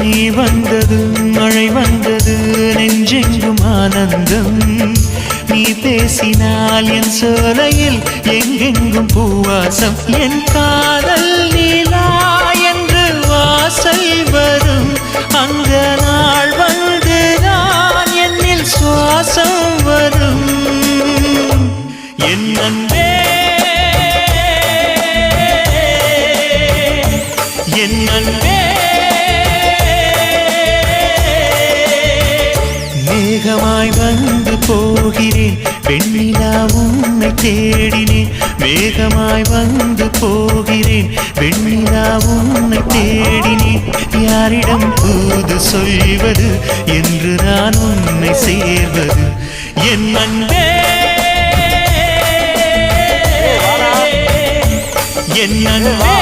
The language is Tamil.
நீ வந்தது மழை வந்தது நெஞ்செங்கும் ஆனந்தம் நீ பேசினால் என் சோலையில் எங்கெங்கும் பூவாசம் என் காதல் நீலா என்று வாசல் வரும் அந்த நாள் வந்து நான் என்னில் சுவாசம் வரும் என் அன்பே என் அன்பே மேகமாய் வந்து போகிறேன் வெண்ணிலா உன்னை தேடினேன் மேகமாய் வந்து போகிறேன் வெண்ணிலா உன்னை தேடினேன் யாரிடம் தூது சொல்வது என்று நான் உன்னை சேர்வது என் அன்பே என் அன்பே